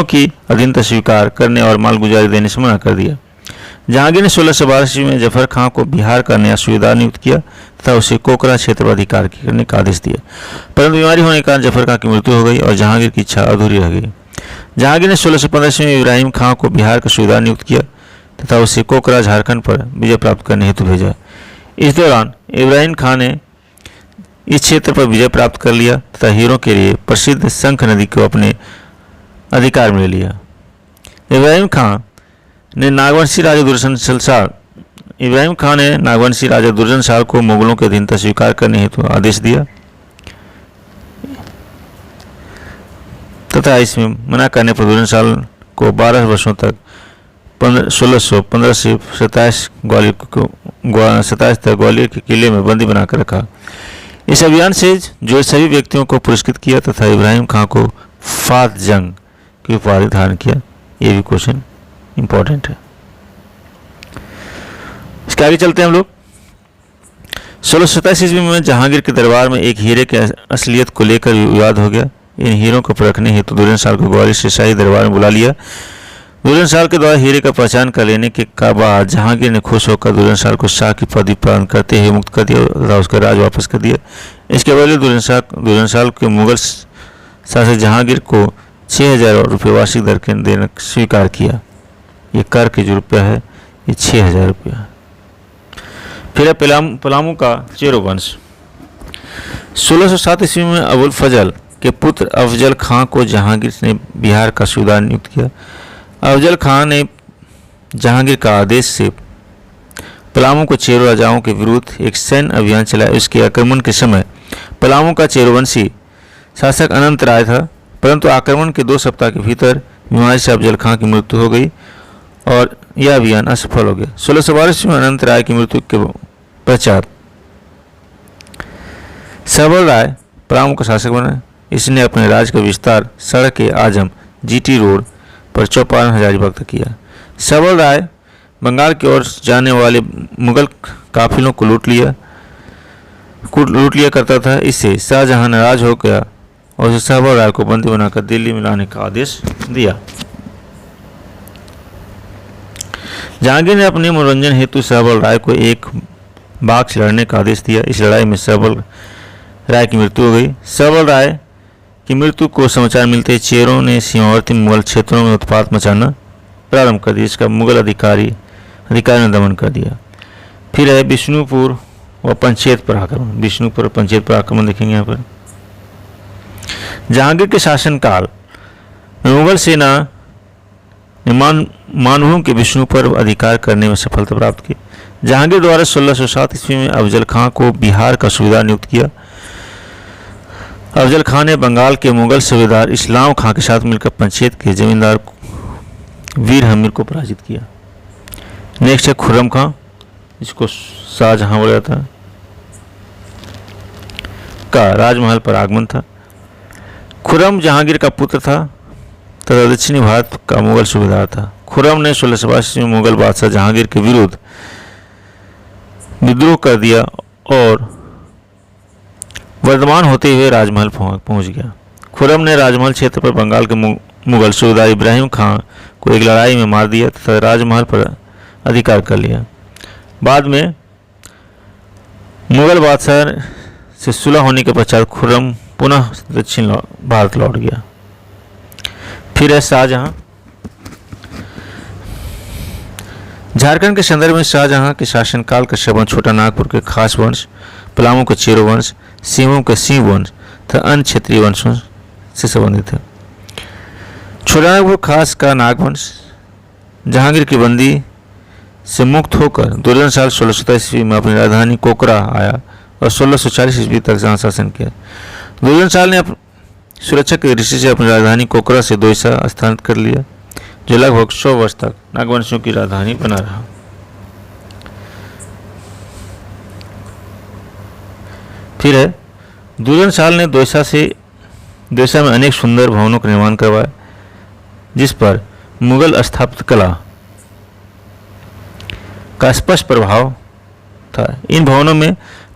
की अधीनता स्वीकार करने और मालगुजारी देने से मना कर दिया। जहांगीर ने 1612 ईस्वी में जफर खां को बिहार का नया सूबेदार नियुक्त किया तथा उसे कोकरा क्षेत्र पर अधिकार करने का आदेश दिया, परंतु बीमारी होने के कारण जफर खां की मृत्यु हो गई और जहांगीर की इच्छा अधूरी रह गई। जहांगीर ने 1615 ईस्वी में इब्राहिम खां को बिहार का सूबेदार नियुक्त किया तथा उसे कोकरा झारखंड पर विजय प्राप्त करने हेतु भेजा। इस दौरान इब्राहिम खां ने इस क्षेत्र पर विजय प्राप्त कर लिया तथा हीरों के लिए प्रसिद्ध शंख नदी को अपने अधिकार में ले लिया। इब्राहिम खां ने नागवंशी राजा दुर्जनशाल को मुगलों की अधीनता स्वीकार करने हेतु आदेश दिया तथा इसमें मना करने पर दुर्जनशाल को 12 वर्षों तक 1615 से 27 तक ग्वालियर के किले में बंदी बनाकर रखा। इस अभियान से जुड़े सभी व्यक्तियों को पुरस्कृत किया तथा इब्राहिम खां को फात जंग की उपाधि धारण किया। ये भी क्वेश्चन इंपॉर्टेंट है। इसके आगे चलते हैं हम लोग। 1627 ईस्वी में जहांगीर के दरबार में एक हीरे के असलियत को लेकर विवाद हो गया। इन हीरों को परखने हेतु दुर्जनशाल को ग्वालियर से शाही दरबार में बुला लिया। दुर्जनशाल के द्वारा हीरे का पहचान कर लेने के बाद जहांगीर ने खुश होकर दुर्जनशाल को शाह की पदवी प्रदान करते हुए मुक्त कर दिया तथा उसका राज वापस कर दिया। इसके बदले दुर्जनशाल के मुगल शासक जहांगीर को 6,000 रुपये वार्षिक दर के देना स्वीकार किया। ये कर के जो रुपया है ये 6,000 रुपया। फिर है पलामू का चेरो वंश 1607 ईस्वी में अबुल फजल के पुत्र अफजल खां को जहांगीर ने बिहार का सूबेदार नियुक्त किया। अफजल खां ने जहांगीर का आदेश से पलामू को चेरो राजाओं के विरुद्ध एक सैन्य अभियान चलाया। उसके आक्रमण के समय पलामू का चेरोवंशी शासक अनंत राय था, परंतु आक्रमण के 2 सप्ताह के भीतर बीमारी से अफजल खां की मृत्यु हो गई और यह अभियान असफल हो गया। 1612 में अनंत राय की मृत्यु के पश्चात सबल राय पलामू का शासक बना। इसने अपने राज्य का विस्तार सड़क के आजम जीटी रोड पर चौपारण हजारीबाग तक किया। सबल राय बंगाल की ओर जाने वाले मुगल काफिलों को लूट लिया करता था। इससे शाहजहां नाराज हो गया और सबल राय को बंदी बनाकर दिल्ली में लाने का आदेश दिया। जहांगीर ने अपने मनोरंजन हेतु सबल राय को एक बाघ से लड़ने का आदेश दिया। इस लड़ाई में सबल राय की मृत्यु हो गई। सबल राय की मृत्यु को समाचार मिलते ही चेरों ने सीमावर्ती मुगल क्षेत्रों में उत्पात मचाना प्रारंभ कर दिया। इसका मुगल अधिकारी ने दमन कर दिया। फिर है बिष्णुपुर व पंचेत पर आक्रमण। बिष्णुपुर और पंचेत पर आक्रमण देखेंगे यहाँ पर। जहांगीर के शासनकाल में मुगल सेना ने मानवों के विष्णु पर अधिकार करने में सफलता प्राप्त की। जहांगीर द्वारा 1607 ईस्वी में अफजल खां को बिहार का सूबेदार नियुक्त किया। अफजल खां ने बंगाल के मुगल सूबेदार इस्लाम खां के साथ मिलकर पंचेत के जमींदार वीर हमीर को पराजित किया। नेक्स्ट है खुर्रम खां, इसको शाहजहां बोला जाता है, का राजमहल पर आगमन था। खुर्रम जहांगीर का पुत्र था तथा दक्षिणी भारत का मुगल सूबेदार था। खुर्रम ने 1682 में मुगल बादशाह जहांगीर के विरुद्ध विद्रोह कर दिया और वर्धमान होते हुए राजमहल पहुंच गया। खुर्रम ने राजमहल क्षेत्र पर बंगाल के मुगल सूबेदार इब्राहिम खां को एक लड़ाई में मार दिया तथा राजमहल पर अधिकार कर लिया। बाद में मुगल बादशाह से सुलह होने के पश्चात खुर्रम पुनः दक्षिण भारत लौट गया। फिर है शाहजहां। झारखंड के संदर्भ में शाहजहां के शासनकाल का संबंध छोटा नागपुर के खास वंश, पलामू के चेरो वंश, सीमों के सिंह वंश तथा अन्य क्षेत्रीय वंशों से संबंधित है। छोटा नागपुर खास का नागवंश जहांगीर की बंदी से मुक्त होकर दुर्जन साल 1627 ईस्वी में अपनी राजधानी कोकरा आया और 1640 ईस्वी तक जहां शासन किया। दुर्जन साल ने सुरक्षा की दृष्टि से अपनी राजधानी कोकरा से दोयसा स्थानांतरित कर लिया, जो लगभग 100 वर्ष तक नागवंशियों की राजधानी बना रहा। फिर है दुर्जन साल ने दोयसा में अनेक सुंदर भवनों का निर्माण करवाया, जिस पर मुगल स्थापत्य कला का स्पष्ट प्रभाव था। इन भवनों में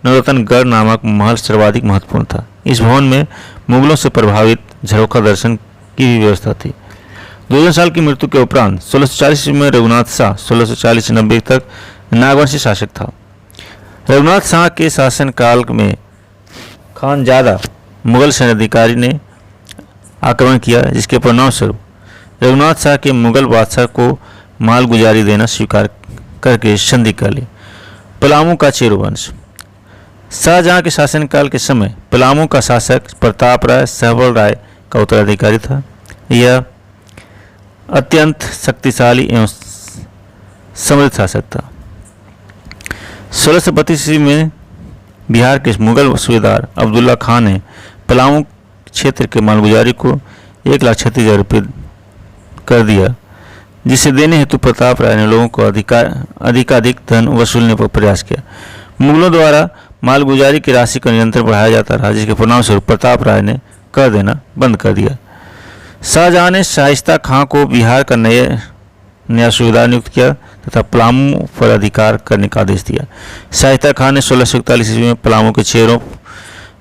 नवरत्नगढ़ नामक महल सर्वाधिक महत्वपूर्ण था। इस भवन में मुगलों से प्रभावित झरोखा दर्शन की भी व्यवस्था थी। दुर्जन साल की मृत्यु के उपरांत 1640 में रघुनाथ शाह 1640-90 तक नागवंशी शासक था। रघुनाथ शाह के शासनकाल में खानजादा मुगल सैन्याधिकारी ने आक्रमण किया, जिसके परिणाम स्वरूप रघुनाथ शाह के मुगल बादशाह को मालगुजारी देना स्वीकार करके संधि कर ली। पलामू का चेरो वंश। शाहजहां के शासनकाल के समय पलामू का शासक प्रताप राय सहबल राय का उत्तराधिकारी था। यह अत्यंत शक्तिशाली एवं समृद्ध शासक था। 1632 ईस्वी में बिहार के मुगल सूबेदार अब्दुल्ला खान ने पलामू क्षेत्र के मालगुजारी को 1,36,000 रुपये कर दिया, जिसे देने हेतु प्रताप राय ने लोगों को अधिकाधिक धन वसूलने पर प्रयास किया। मुगलों द्वारा मालगुजारी की राशि का निरंतर बढ़ाया जाता रहा, जिसके परिणामस्वरूप प्रताप राय ने कर देना बंद कर दिया। शाहजहां ने शाइस्ता खां को बिहार का नया सूबेदार नियुक्त किया तथा पलामू पर अधिकार करने का आदेश दिया। शाइस्ता खां ने 1641 ईस्वी में पलामू के चेरों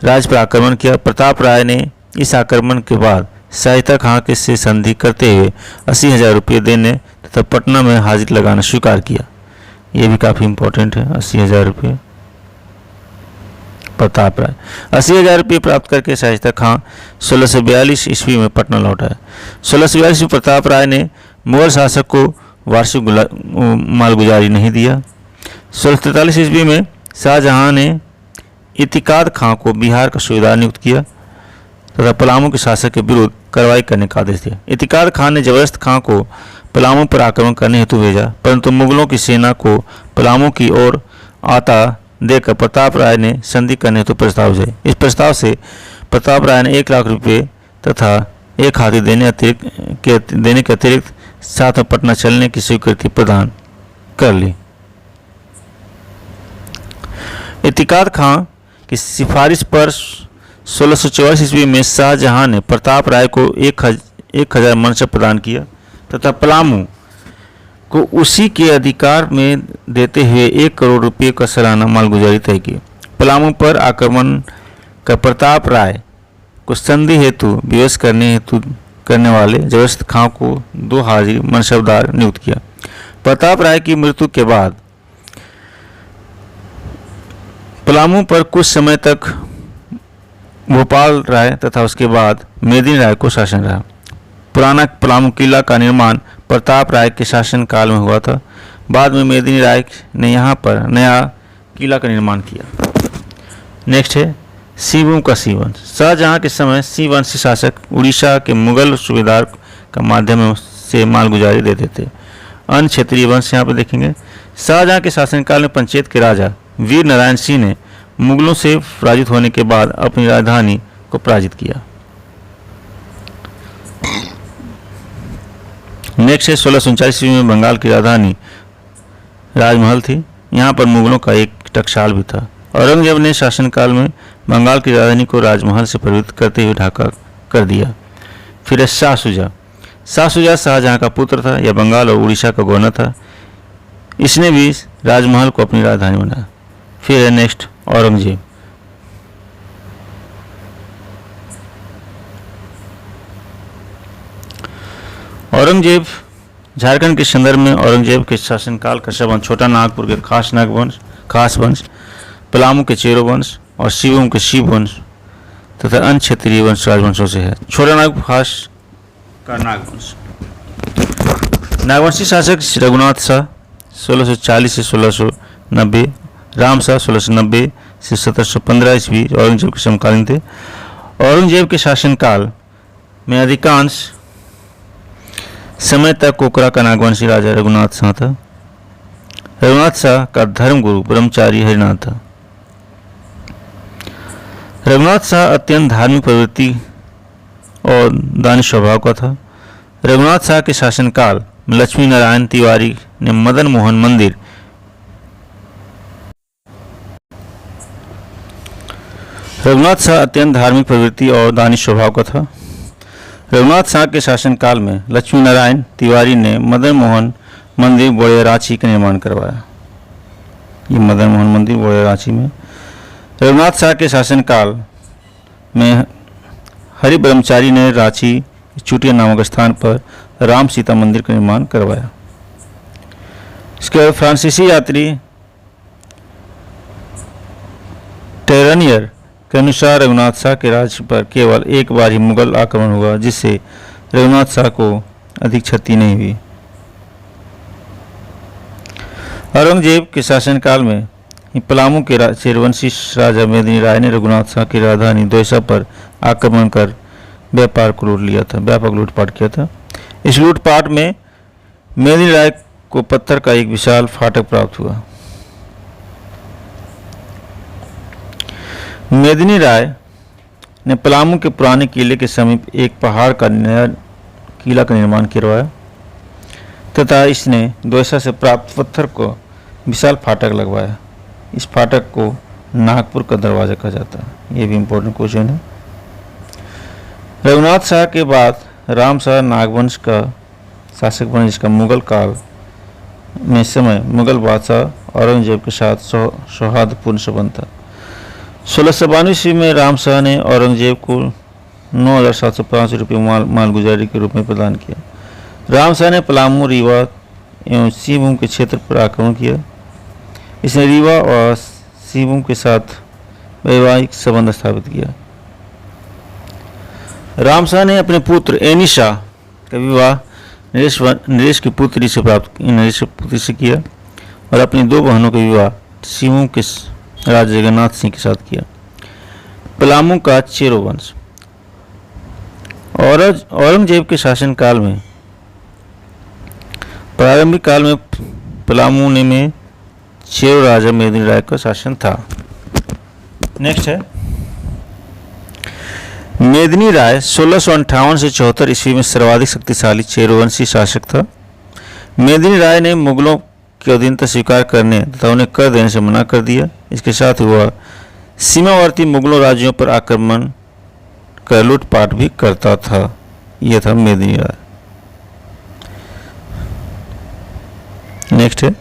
राज्य पर आक्रमण किया। प्रताप राय ने इस आक्रमण के बाद शाइस्ता खां के से संधि करते हुए 80,000 रुपये देने तथा पटना में हाजिर लगाना स्वीकार किया। ये भी काफ़ी इम्पोर्टेंट है। 80,000 रुपये प्रताप राय 80,000 रुपये प्राप्त करके शाइस्ता खां 1642 ईस्वी में पटना लौट आया। 1642 में प्रताप राय ने मुगल शासक को वार्षिक मालगुजारी नहीं दिया। 1643 ईस्वी में शाहजहां ने इतिकाद खां को बिहार का सूबेदार नियुक्त किया तथा पलामू के शासक के विरुद्ध कार्रवाई करने का आदेश दिया। इतिकाद खां ने जबरदस्त खां को पलामू पर आक्रमण करने हेतु भेजा, परंतु मुगलों की सेना को पलामू की ओर आता देकर प्रताप राय ने संधि करने हेतु प्रस्ताव दिया। इस प्रस्ताव से प्रताप राय ने 1 लाख रुपये तथा एक हाथी देने के अतिरिक्त साथ में पटना चलने की स्वीकृति प्रदान कर ली। इतिकाद खां की सिफारिश पर 1644 ईस्वी में शाहजहां ने प्रताप राय को 1,000 मनसब प्रदान किया तथा पलामू को उसी के अधिकार में देते हुए 1 करोड़ रुपये का सालाना मालगुजारी तय की। पलामू पर आक्रमण का प्रताप राय को संधि हेतु विवश करने वाले जबरदस्त खां को 2 हाजिर मनसबदार नियुक्त किया। प्रताप राय की मृत्यु के बाद पलामू पर कुछ समय तक भोपाल राय तथा उसके बाद मेदिनी राय को शासन रहा। पुराना पलामू किला का निर्माण प्रताप राय के शासनकाल में हुआ था। बाद में मेदिनी राय ने यहाँ पर नया किला का निर्माण किया। नेक्स्ट है सिंहभूम का सिंह वंश। शाहजहाँ के समय सिंह वंशी शासक उड़ीसा के मुगल सूबेदार का माध्यम से मालगुजारी देते थे। अन्य क्षेत्रीय वंश यहाँ पर देखेंगे। शाहजहाँ के शासनकाल में पंचायत के राजा वीर नारायण सिंह ने मुगलों से पराजित होने के बाद अपनी राजधानी को पराजित किया। नेक्स्ट है 1639 ईस्वी में बंगाल की राजधानी राजमहल थी। यहाँ पर मुगलों का एक टकसाल भी था। औरंगजेब ने शासनकाल में बंगाल की राजधानी को राजमहल से परिवर्तित करते हुए ढाका कर दिया। फिर है शाह शुजा। शाह शुजा शाहजहाँ का पुत्र था। यह बंगाल और उड़ीसा का गवर्नर था। इसने भी राजमहल को अपनी राजधानी बनाया। फिर है नेक्स्ट औरंगजेब। औरंगजेब झारखंड के संदर्भ में औरंगजेब के शासनकाल का संबंध छोटा नागपुर के खास वंश, पलामू के चेरो वंश और शिवभूम के शिव वंश तथा अन्य क्षेत्रीय वंश राजवंशों से है। छोटा नागपुर खास का नागवंश। नागवंशी शासक रघुनाथ शाह 1640 से 1690, राम शाह 1690 से 1715 ईस्वी औरंगजेब के समकालीन थे। औरंगजेब के शासनकाल में अधिकांश समय तक कोकरा का नागवंशी राजा रघुनाथ शाह था। रघुनाथ शाह का धर्मगुरु ब्रह्मचारी हरिनाथ था। रघुनाथ शाह अत्यंत धार्मिक प्रवृत्ति और दानी स्वभाव का था। रघुनाथ शाह के शासनकाल में लक्ष्मी नारायण तिवारी ने मदन मोहन मंदिर रघुनाथ शाह अत्यंत धार्मिक प्रवृत्ति और दानी स्वभाव का था। रघुनाथ शाह के शासनकाल में लक्ष्मी नारायण तिवारी ने मदन मोहन मंदिर बड़े रांची का निर्माण करवाया। ये मदन मोहन मंदिर बड़े रांची में। रघुनाथ शाह के शासनकाल में हरि ब्रह्मचारी ने रांची चुटिया नामक स्थान पर राम सीता मंदिर का निर्माण करवाया। इसके बाद फ्रांसीसी यात्री टेरनियर के अनुसार रघुनाथ शाह के राज्य पर केवल एक बार ही मुगल आक्रमण हुआ, जिससे रघुनाथ शाह को अधिक क्षति नहीं हुई। औरंगजेब के शासनकाल में पलामू के चेरवंशी राजा मेदिनी राय ने रघुनाथ शाह की राजधानी दोयसा पर आक्रमण कर व्यापक लूटपाट किया था। इस लूटपाट में मेदिनी राय को पत्थर का एक विशाल फाटक प्राप्त हुआ। मेदिनी राय ने पलामू के पुराने किले के समीप एक पहाड़ का नया किला का निर्माण करवाया तथा इसने दोयसा से प्राप्त पत्थर को विशाल फाटक लगवाया। इस फाटक को नागपुर का दरवाजा कहा जाता है। ये भी इम्पोर्टेंट क्वेश्चन है। रघुनाथ शाह के बाद राम शाह नागवंश का शासक बने, जिसका मुगल काल में समय मुगल बादशाह औरंगजेब के साथ सौहार्दपूर्ण संबंध था। 1692 ईस्वी में राम शाह ने औरंगजेब को 9,705 रुपये मालगुजारी के रूप में प्रदान किया। राम शाह ने पलामू, रीवा एवं सिंहभूम के क्षेत्र पर आक्रमण किया। इसने रीवा और सिंहभूम के साथ वैवाहिक संबंध स्थापित किया। राम शाह ने अपने पुत्र एनी शाह का विवाह नरेश की पुत्री से किया और अपनी दो बहनों का विवाह सिंहभूम के राजा जगन्नाथ सिंह के साथ किया। पलामू का चेरो वंश। औरंगजेब के शासनकाल में प्रारंभिक काल में पलामू में चेरो राजा मेदिनी राय का शासन था। नेक्स्ट है मेदिनी राय 1658 से 74 ईस्वी में सर्वाधिक शक्तिशाली चेरोवंशी शासक था। मेदिनी राय ने मुगलों की अधीनता स्वीकार करने तथा उन्हें कर देने से मना कर दिया। इसके साथ वह सीमावर्ती मुगलों राज्यों पर आक्रमण कर लूटपाट भी करता था। यह था मेदिनी राय। नेक्स्ट है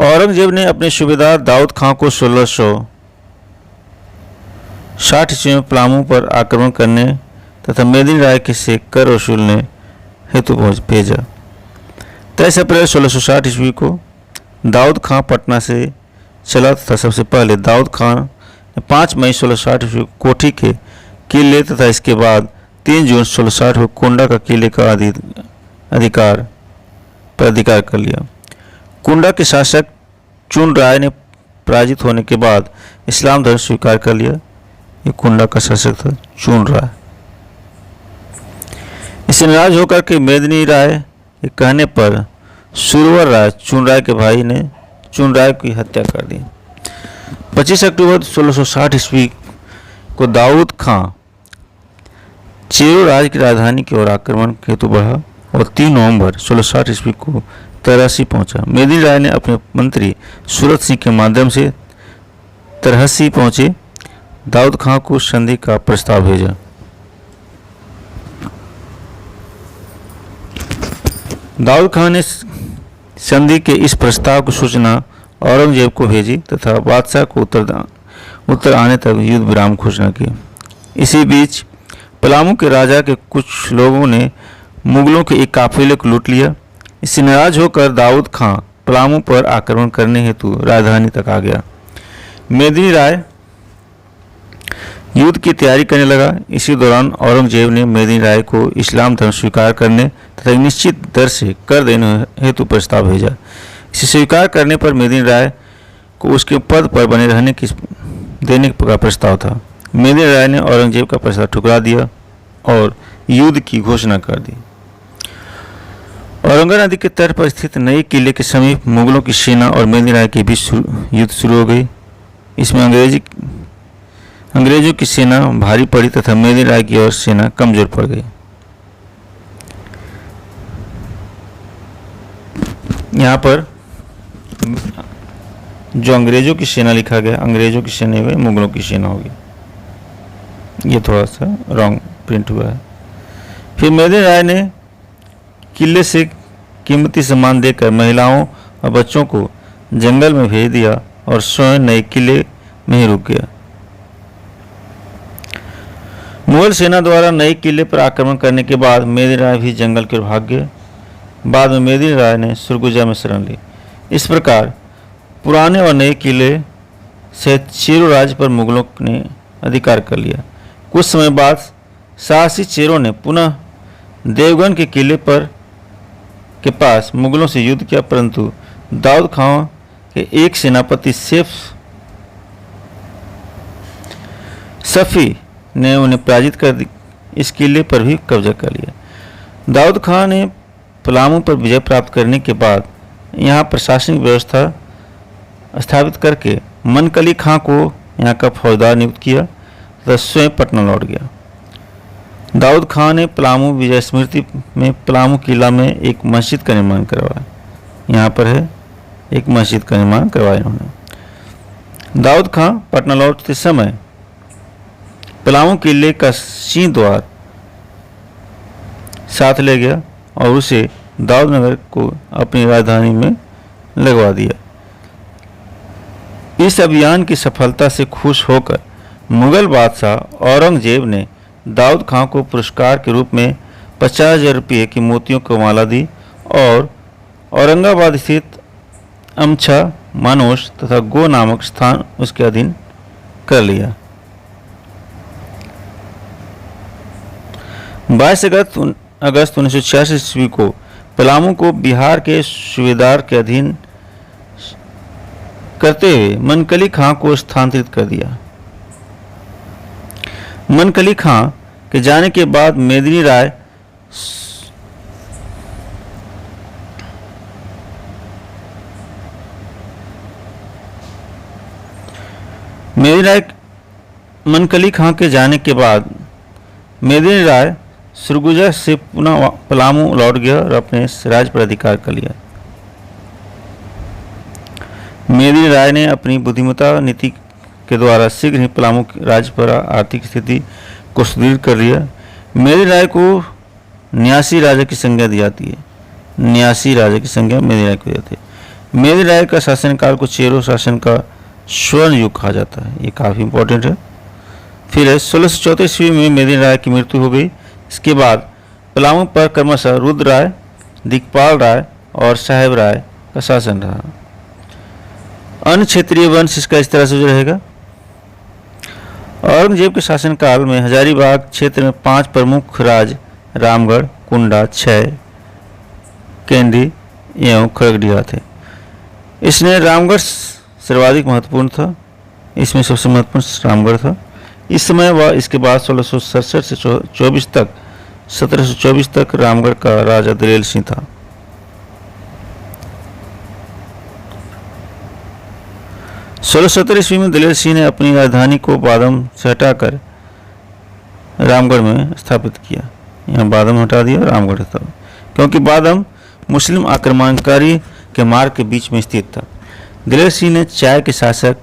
औरंगजेब ने अपने सूबेदार दाऊद खां को 1660 ईस्वी में पलामू पर आक्रमण करने तथा मेदिनी राय के से कर वसूलने हेतु भेजा। 23 अप्रैल 1660 ईस्वी को दाऊद खां पटना से चला तथा सबसे पहले दाऊद खां ने 5 मई 1660 ईस्वी को कोठी के किले तथा इसके बाद 3 जून 1660 को कोंडा का किले का अधिकार कर लिया। कुंडा के शासक चुन राय ने पराजित होने के बाद इस्लाम धर्म स्वीकार कर लिया। ये कुंडा का शासक था चुन राय। इससे नाराज होकर के मेदिनी राय के कहने पर सुरवर राय चुन राय के भाई ने चुन राय की हत्या कर दी। 25 अक्टूबर 1660 ईस्वी को दाऊद खां चेरो राज की राजधानी की ओर आक्रमण हेतु बढ़ा और 3 नवंबर 1660 ईस्वी को तरहसी पहुंचा। मेदिनी राय ने अपने मंत्री सूरत सिंह के माध्यम से तरहसी पहुंचे दाऊद खां को संधि का प्रस्ताव भेजा। दाऊद खां ने संधि के इस प्रस्ताव की सूचना औरंगजेब को भेजी तथा बादशाह को उत्तर आने तक युद्ध विराम घोषणा की। इसी बीच पलामू के राजा के कुछ लोगों ने मुगलों के एक काफिले को लूट लिया। इससे नाराज होकर दाऊद खां पलामू पर आक्रमण करने हेतु राजधानी तक आ गया। मेदिनी राय युद्ध की तैयारी करने लगा। इसी दौरान औरंगजेब ने मेदिनी राय को इस्लाम धर्म स्वीकार करने तथा एक निश्चित दर से कर देने हेतु प्रस्ताव भेजा। इसे स्वीकार करने पर मेदिनी राय को उसके पद पर बने रहने की देने का प्रस्ताव था। मेदिनी राय ने औरंगजेब का प्रस्ताव ठुकरा दिया और युद्ध की घोषणा कर दी। औरंगा नदी के तट पर स्थित नए किले के समीप मुगलों की सेना और मेदिनी राय के बीच युद्ध शुरू हो गई। इसमें अंग्रेजों की सेना भारी पड़ी तथा मेदिनी राय की ओर सेना कमजोर पड़ गई। यहाँ पर जो अंग्रेजों की सेना लिखा गया, अंग्रेजों की सेना हुई, मुगलों की सेना होगी, ये थोड़ा सा रॉन्ग प्रिंट हुआ है। फिर मेदिनी राय ने किले से कीमती सामान देकर महिलाओं और बच्चों को जंगल में भेज दिया और स्वयं नए किले में ही रुक गया। मुगल सेना द्वारा नए किले पर आक्रमण करने के बाद मेदिनी राय भी जंगल की ओर भाग गए। बाद में मेदिनी राय ने सुरगुजा में शरण ली। इस प्रकार पुराने और नए किले से चेरो राज्य पर मुगलों ने अधिकार कर लिया। कुछ समय बाद साहसी चेरो ने पुनः देवगन के किले पर के पास मुगलों से युद्ध किया, परंतु दाऊद खां के एक सेनापति सफ़ी ने उन्हें पराजित कर दी। इस किले पर भी कब्जा कर लिया। दाऊद खां ने पलामू पर विजय प्राप्त करने के बाद यहाँ प्रशासनिक व्यवस्था स्थापित करके मनकली खां को यहाँ का फौजदार नियुक्त किया तथा स्वयं पटना लौट गया। दाऊद खां ने पलामू विजय स्मृति में पलामू किला में एक मस्जिद का निर्माण करवाया। यहाँ पर है एक मस्जिद का निर्माण करवाया इन्होंने। दाऊद खां पटना लौटते समय पलामू किले का सिंह द्वार साथ ले गया और उसे दाऊद नगर को अपनी राजधानी में लगवा दिया। इस अभियान की सफलता से खुश होकर मुगल बादशाह औरंगजेब ने दाऊद खां को पुरस्कार के रूप में 50,000 रुपये की मोतियों की माला दी और औरंगाबाद स्थित अमछा, मानोस तथा गो नामक स्थान उसके अधीन कर लिया। 22 अगस्त 1986 ईस्वी को पलामू को बिहार के सूबेदार के अधीन करते हुए मनकली खां को स्थानांतरित कर दिया। मनकली खां के जाने के बाद मेदिनी राय मनकली खां के जाने के बाद मेदिनी राय सुरगुजा से पुनः पलामू लौट गया और अपने राज्य पर अधिकार कर लिया। मेदिनी राय ने अपनी बुद्धिमत्ता नीति के द्वारा शीघ्र ही पलामू राज्य पर आर्थिक स्थिति को सुदृढ़ कर लिया। मेदिनी राय को न्यासी राजा की संज्ञा दी जाती है। न्यासी राजा की संज्ञा मेदिनी राय को दी जाती है। मेदिनी राय का शासनकाल को चेरो शासन का स्वर्ण युग कहा जाता है। ये काफ़ी इंपॉर्टेंट है। फिर 1634 ईस्वी में मेदिनी राय की मृत्यु हो गई। इसके बाद पलामू पर क्रमशः रुद्र राय, दिक्पाल राय और साहेब राय का शासन रहा। अन्य क्षेत्रीय वंश इसका इस तरह से रहेगा। औरंगजेब के शासनकाल में हजारीबाग क्षेत्र में 5 प्रमुख राज रामगढ़, कुंडा, छय, कैंडी एवं खड़गडिया थे। इसने रामगढ़ सर्वाधिक महत्वपूर्ण था, इसमें सबसे महत्वपूर्ण रामगढ़ था। इस समय व इसके बाद 1667 से 24 तक 1724 तक रामगढ़ का राजा दलेल सिंह था। 1670 ईस्वी में दलेल सिंह ने अपनी राजधानी को बादम से हटाकर रामगढ़ में स्थापित किया। यहाँ बादम हटा दिया, रामगढ़ था, क्योंकि बादम मुस्लिम आक्रमणकारी के मार्ग के बीच में स्थित था। दलेल सिंह ने चाय के शासक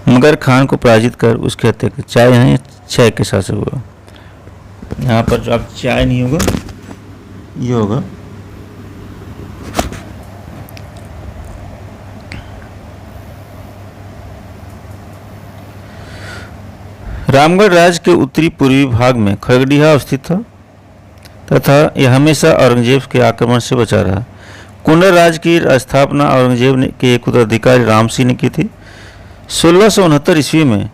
मगर खान को पराजित कर उसकी हत्या की। चाय यहाँ चाय के शासक हुआ, यहाँ पर जो आप चाय नहीं होगा, ये होगा रामगढ़ राज्य के उत्तरी पूर्वी भाग में खगड़िया स्थित था तथा यह हमेशा औरंगजेब के आक्रमण से बचा रहा। कुंडल राज्य की स्थापना औरंगजेब के एक उत्तराधिकारी राम सिंह ने की थी। 1669 ईस्वी में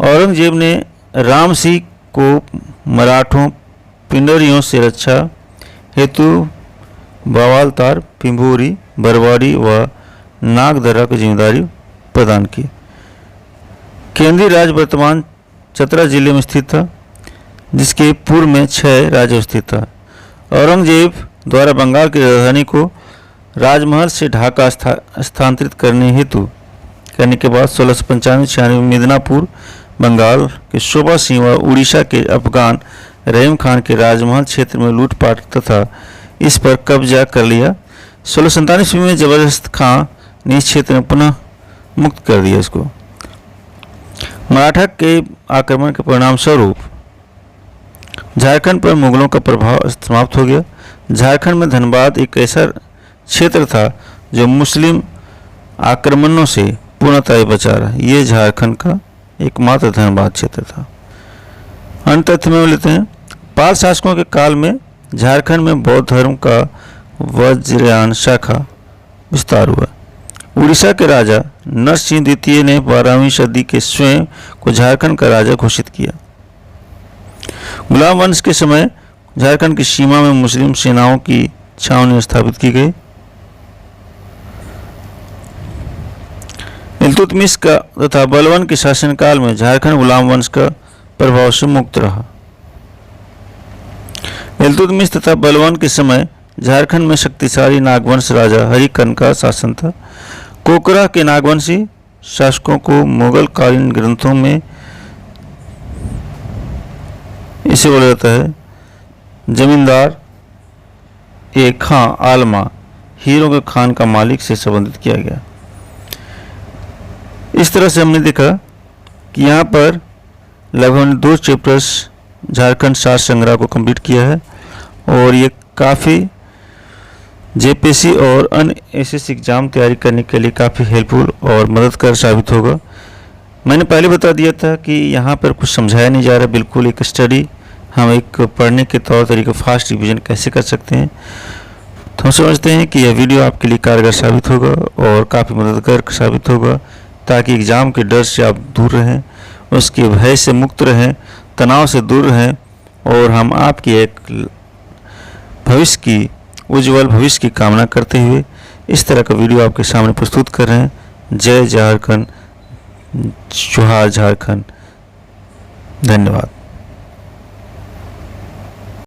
औरंगजेब ने राम सिंह को मराठों पिंडरियों से रक्षा हेतु बावालतार, पिंभोरी, बरवाड़ी व नागदरा की जिम्मेदारी प्रदान की। केंद्रीय राज्य वर्तमान चतरा जिले में स्थित था, जिसके पूर्व में 6 राज्य स्थित था। औरंगजेब द्वारा बंगाल की राजधानी को राजमहल से ढाका स्थानांतरित करने के बाद 1695-96 में मिदनापुर बंगाल के शोभा सिंह व उड़ीसा के अफगान रहीम खान के राजमहल क्षेत्र में लूटपाट तथा इस पर कब्जा कर लिया। 1647 में जबरदस्त खां ने इस क्षेत्र में पुनः मुक्त कर दिया इसको। मराठा के आक्रमण के परिणाम स्वरूप झारखंड पर मुगलों का प्रभाव समाप्त हो गया। झारखंड में धनबाद एक ऐसा क्षेत्र था जो मुस्लिम आक्रमणों से पूर्णतः बचा रहा। ये झारखंड का एकमात्र धनबाद क्षेत्र था। अन्य तथ्य में लेते हैं, पाल शासकों के काल में झारखंड में बौद्ध धर्म का वज्रयान शाखा विस्तार हुआ। उड़ीसा के राजा नरसिंह द्वितीय ने 12वीं सदी के स्वयं को झारखंड का राजा घोषित किया। गुलाम वंश के समय झारखंड की सीमा में मुस्लिम सेनाओं की छावनी स्थापित की गई। इल्तुतमिश का तथा बलवन के शासनकाल में झारखंड गुलाम वंश का प्रभाव से मुक्त रहा। इल्तुतमिश तथा बलवन के समय झारखंड में शक्तिशाली नागवंश राजा हरिकर्ण का शासन था। कोकरा के नागवंशी शासकों को मुगल कालीन ग्रंथों में इसे बोला जाता है जमींदार ए खां आलमा, हीरों के खान का मालिक से संबंधित किया गया। इस तरह से हमने देखा कि यहाँ पर लगभग 2 चैप्टर्स झारखंड शासन संग्रह को कंप्लीट किया है और ये काफ़ी जेपीएससी और अन्य एसएससी एग्जाम तैयारी करने के लिए काफ़ी हेल्पफुल और मददगार साबित होगा। मैंने पहले बता दिया था कि यहाँ पर कुछ समझाया नहीं जा रहा, बिल्कुल एक स्टडी हम एक पढ़ने के तौर तरीके फास्ट रिवीजन कैसे कर सकते हैं। तो हम समझते हैं कि यह वीडियो आपके लिए कारगर साबित होगा और काफ़ी मददगार साबित होगा, ताकि एग्ज़ाम के डर से आप दूर रहें, उसके भय से मुक्त रहें, तनाव से दूर रहें और हम आपकी एक भविष्य की उज्जवल भविष्य की कामना करते हुए इस तरह का वीडियो आपके सामने प्रस्तुत कर रहे हैं। जय झारखंड, जोहार झारखंड, धन्यवाद।